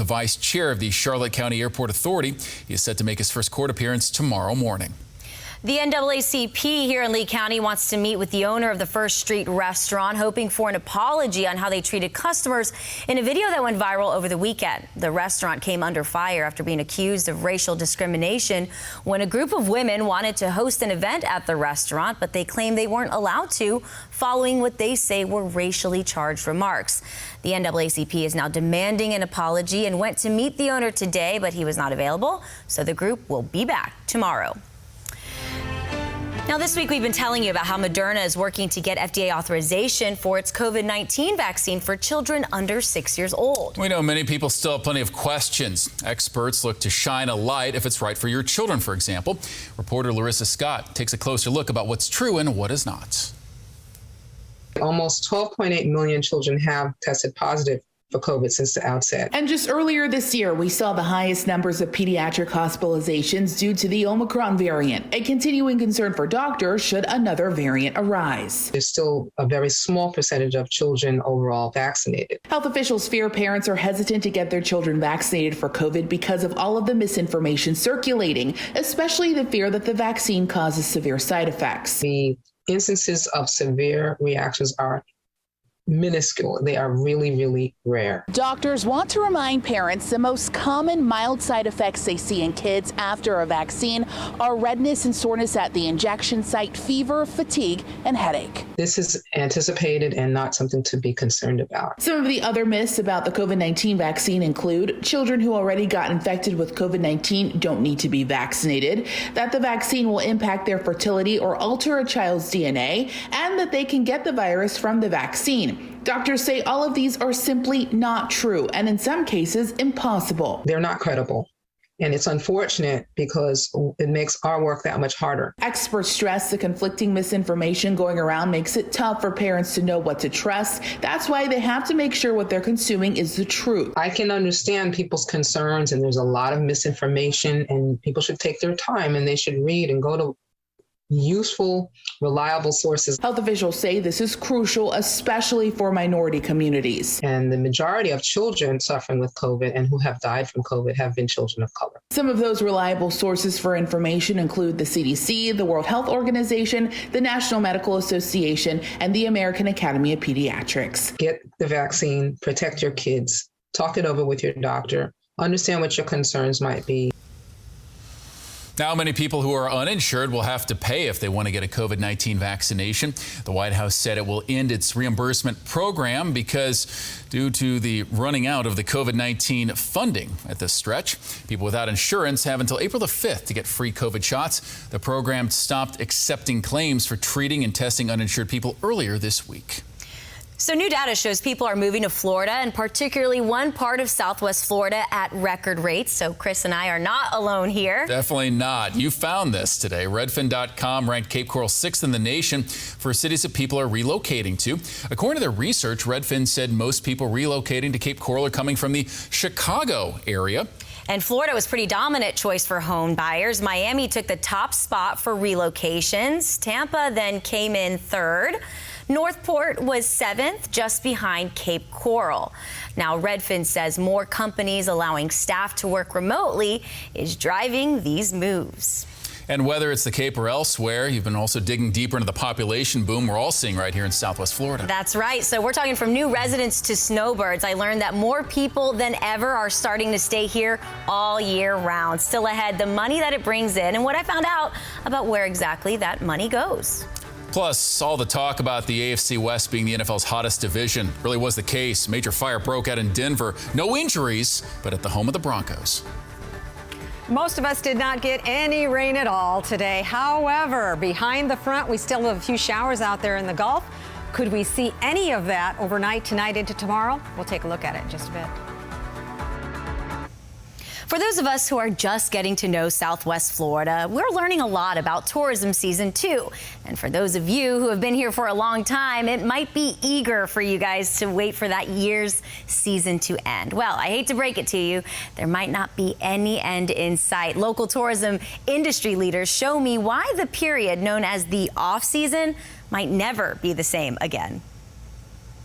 the vice chair of the Charlotte County Airport Authority. He is set to make his first court appearance tomorrow morning. The NAACP here in Lee County wants to meet with the owner of the First Street restaurant, hoping for an apology on how they treated customers in a video that went viral over the weekend. The restaurant came under fire after being accused of racial discrimination when a group of women wanted to host an event at the restaurant, but they claimed they weren't allowed to following what they say were racially charged remarks. The NAACP is now demanding an apology and went to meet the owner today, but he was not available, so the group will be back tomorrow. Now, this week we've been telling you about how Moderna is working to get FDA authorization for its COVID-19 vaccine for children under 6 years old. We know many people still have plenty of questions. Experts look to shine a light if it's right for your children, for example. Reporter Larissa Scott takes a closer look about what's true and what is not. Almost 12.8 million children have tested positive for COVID since the outset. And just earlier this year, we saw the highest numbers of pediatric hospitalizations due to the Omicron variant, a continuing concern for doctors should another variant arise. There's still a very small percentage of children overall vaccinated. Health officials fear parents are hesitant to get their children vaccinated for COVID because of all of the misinformation circulating, especially the fear that the vaccine causes severe side effects. The instances of severe reactions are minuscule. They are really, really rare. Doctors want to remind parents the most common mild side effects they see in kids after a vaccine are redness and soreness at the injection site, fever, fatigue, and headache. This is anticipated and not something to be concerned about. Some of the other myths about the COVID-19 vaccine include children who already got infected with COVID-19 don't need to be vaccinated, that the vaccine will impact their fertility or alter a child's DNA, and that they can get the virus from the vaccine. Doctors say all of these are simply not true and in some cases impossible. They're not credible. And it's unfortunate because it makes our work that much harder. Experts stress the conflicting misinformation going around makes it tough for parents to know what to trust. That's why they have to make sure what they're consuming is the truth. I can understand people's concerns, and there's a lot of misinformation, and people should take their time and they should read and go to useful, reliable sources. Health officials say this is crucial, especially for minority communities. And the majority of children suffering with COVID and who have died from COVID have been children of color. Some of those reliable sources for information include the CDC, the World Health Organization, the National Medical Association, and the American Academy of Pediatrics. Get the vaccine, protect your kids, talk it over with your doctor, understand what your concerns might be. Now, many people who are uninsured will have to pay if they want to get a COVID-19 vaccination. The White House said it will end its reimbursement program because due to the running out of the COVID-19 funding at this stretch, people without insurance have until April the 5th to get free COVID shots. The program stopped accepting claims for treating and testing uninsured people earlier this week. So new data shows people are moving to Florida, and particularly one part of Southwest Florida, at record rates. So Chris and I are not alone here. Definitely not. You found this today. Redfin.com ranked Cape Coral 6th in the nation for cities that people are relocating to. According to their research, Redfin said most people relocating to Cape Coral are coming from the Chicago area. And Florida was pretty dominant choice for home buyers. Miami took the top spot for relocations. Tampa then came in third. Northport was 7th, just behind Cape Coral. Now, Redfin says more companies allowing staff to work remotely is driving these moves. And whether it's the Cape or elsewhere, you've been also digging deeper into the population boom we're all seeing right here in Southwest Florida. That's right. So we're talking from new residents to snowbirds. I learned that more people than ever are starting to stay here all year round. Still ahead, the money that it brings in and what I found out about where exactly that money goes. Plus, all the talk about the AFC West being the NFL's hottest division really was the case. Major fire broke out in Denver. No injuries, but at the home of the Broncos. Most of us did not get any rain at all today. However, behind the front, we still have a few showers out there in the Gulf. Could we see any of that overnight, tonight, into tomorrow? We'll take a look at it in just a bit. For those of us who are just getting to know Southwest Florida, we're learning a lot about tourism season 2. And for those of you who have been here for a long time, it might be eager for you guys to wait for that year's season to end. Well, I hate to break it to you, there might not be any end in sight. Local tourism industry leaders show me why the period known as the off season might never be the same again.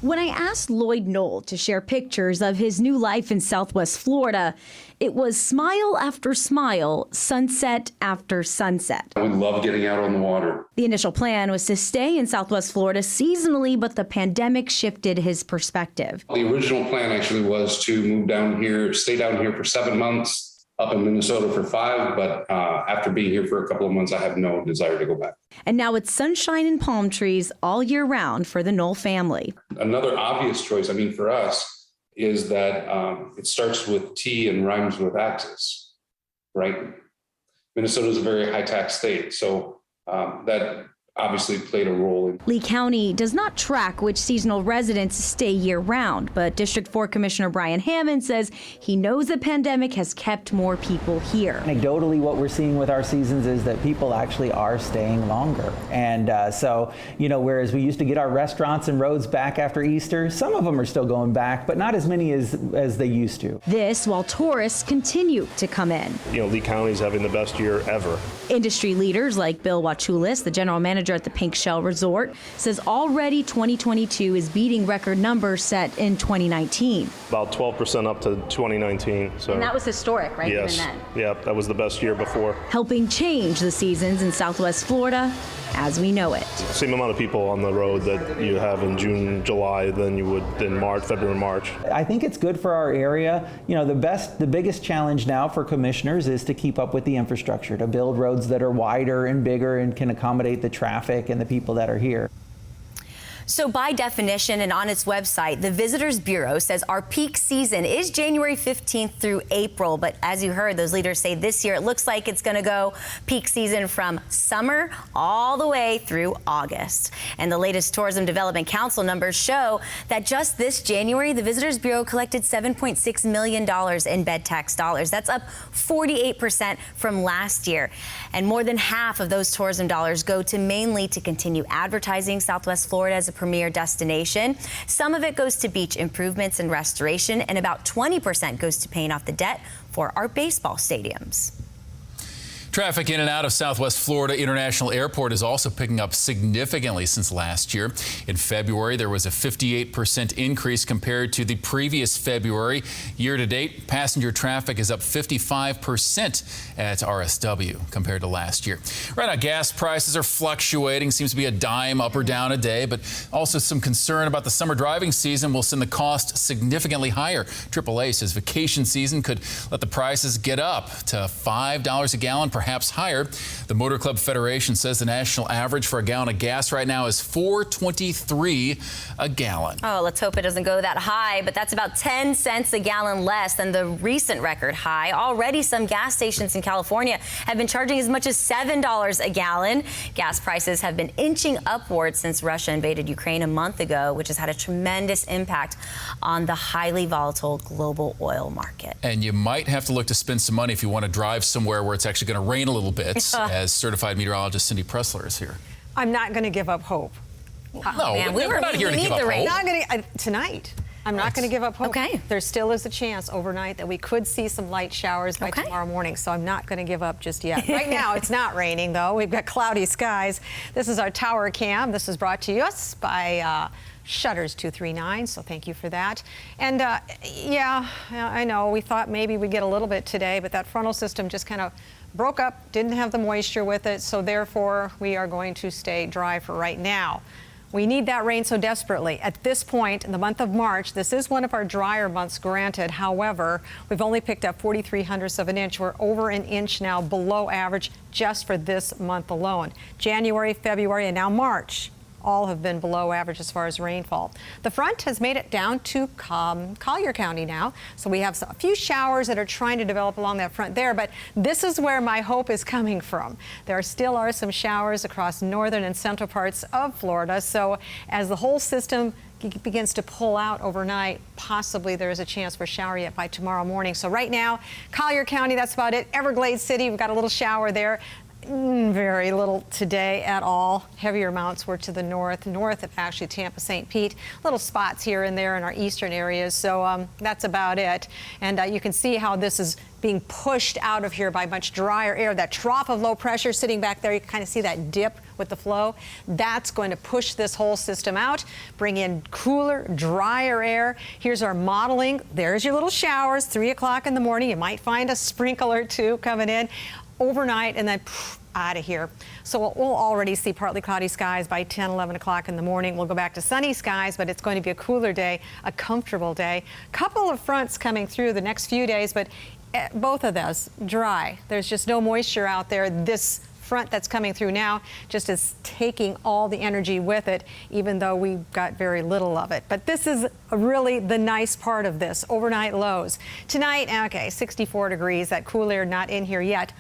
When I asked Lloyd Knoll to share pictures of his new life in Southwest Florida, it was smile after smile, sunset after sunset. We love getting out on the water. The initial plan was to stay in Southwest Florida seasonally, but the pandemic shifted his perspective. The original plan actually was to move down here, stay down here for 7 months, up in Minnesota for 5, but after being here for a couple of months, I have no desire to go back. And now it's sunshine and palm trees all year round for the Knoll family. Another obvious choice, for us, is that it starts with T and rhymes with axis, right? Minnesota is a very high tax state, so that obviously played a role in. Lee County does not track which seasonal residents stay year-round, but District 4 Commissioner Brian Hammond says he knows the pandemic has kept more people here. Anecdotally, what we're seeing with our seasons is that people actually are staying longer. And so, whereas we used to get our restaurants and roads back after Easter, some of them are still going back, but not as many as they used to. This while tourists continue to come in. Lee County's having the best year ever. Industry leaders like Bill Wachulis, the general manager at the Pink Shell Resort, says already 2022 is beating record numbers set in 2019. About 12% up to 2019. So. And that was historic, right? Yes. Even then. Yeah, that was the best year before. Helping change the seasons in Southwest Florida as we know it. Same amount of people on the road that you have in June, July than you would in March, February, March. I think it's good for our area. The biggest challenge now for commissioners is to keep up with the infrastructure, to build roads that are wider and bigger and can accommodate the traffic and the people that are here. So by definition and on its website, the Visitors Bureau says our peak season is January 15th through April. But as you heard, those leaders say this year it looks like it's going to go peak season from summer all the way through August. And the latest Tourism Development Council numbers show that just this January, the Visitors Bureau collected $7.6 million in bed tax dollars. That's up 48% from last year. And more than half of those tourism dollars go to mainly to continue advertising Southwest Florida as a premier destination. Some of it goes to beach improvements and restoration, and about 20% goes to paying off the debt for our baseball stadiums. Traffic in and out of Southwest Florida International Airport is also picking up significantly since last year. In February, there was a 58% increase compared to the previous February. Year to date, passenger traffic is up 55% at RSW compared to last year. Right now, gas prices are fluctuating. Seems to be a dime up or down a day, but also some concern about the summer driving season will send the cost significantly higher. AAA says vacation season could let the prices get up to $5 a gallon, perhaps higher. The Motor Club Federation says the national average for a gallon of gas right now is $4.23 a gallon. Oh, let's hope it doesn't go that high, but that's about 10 cents a gallon less than the recent record high. Already some gas stations in California have been charging as much as $7 a gallon. Gas prices have been inching upwards since Russia invaded Ukraine a month ago, which has had a tremendous impact on the highly volatile global oil market. And you might have to look to spend some money if you want to drive somewhere where it's actually going to rain a little bit, as certified meteorologist Cindy Pressler is here. I'm not going to give up hope. No, man, we're not here to give up hope. Not going to, tonight. I'm not going to give up hope. Okay. There still is a chance overnight that we could see some light showers by tomorrow morning, so I'm not going to give up just yet. Right now, it's not raining, though. We've got cloudy skies. This is our tower cam. This is brought to us by Shutters 239, so thank you for that. And yeah, I know we thought maybe we'd get a little bit today, but that frontal system just kind of broke up, didn't have the moisture with it, so therefore we are going to stay dry for right now. We need that rain so desperately. At this point, in the month of March, this is one of our drier months, granted. However, we've only picked up 43/100ths of an inch. We're over an inch now below average just for this month alone. January, February, and now March all have been below average as far as rainfall. The front has made it down to Collier County now, so we have a few showers that are trying to develop along that front there, but this is where my hope is coming from. There still are some showers across northern and central parts of Florida, so as the whole system begins to pull out overnight, possibly there is a chance for a shower yet by tomorrow morning. So right now, Collier County, that's about it. Everglades City, we've got a little shower there. Very little today at all. Heavier amounts were to the north of actually Tampa, St. Pete. Little spots here and there in our eastern areas. So that's about it. And you can see how this is being pushed out of here by much drier air. That trough of low pressure sitting back there, you can kind of see that dip with the flow. That's going to push this whole system out, bring in cooler, drier air. Here's our modeling. There's your little showers, 3 o'clock in the morning. You might find a sprinkle or two coming in overnight and then out of here. So we'll already see partly cloudy skies by 10, 11 o'clock in the morning. We'll go back to sunny skies, but it's going to be a cooler day, a comfortable day. Couple of fronts coming through the next few days, but both of those dry. There's just no moisture out there. This front that's coming through now just is taking all the energy with it, even though we've got very little of it. But this is really the nice part of this, overnight lows. Tonight, okay, 64 degrees, that cool air not in here yet.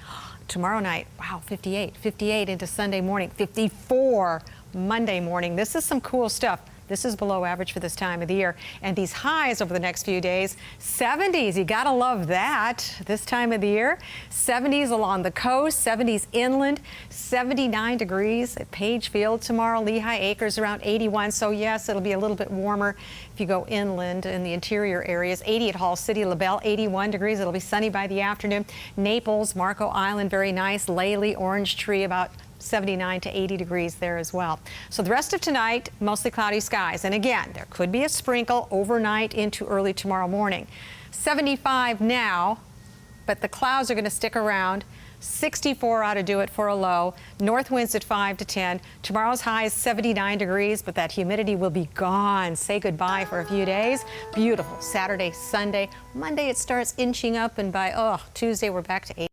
Tomorrow night, wow, 58 into Sunday morning, 54 Monday morning. This is some cool stuff. This is below average for this time of the year. And these highs over the next few days, 70s, you gotta love that this time of the year. 70s along the coast, 70s inland, 79 degrees at Page Field tomorrow, Lehigh Acres around 81. So yes, it'll be a little bit warmer if you go inland in the interior areas. 80 at Hall City, LaBelle, 81 degrees. It'll be sunny by the afternoon. Naples, Marco Island, very nice. Lely, Orange Tree, about 79 to 80 degrees there as well. So the rest of tonight, mostly cloudy skies. And again, there could be a sprinkle overnight into early tomorrow morning. 75 now, but the clouds are going to stick around. 64 ought to do it for a low. North winds at 5 to 10. Tomorrow's high is 79 degrees, but that humidity will be gone. Say goodbye for a few days. Beautiful Saturday, Sunday. Monday it starts inching up, and by Tuesday we're back to 80.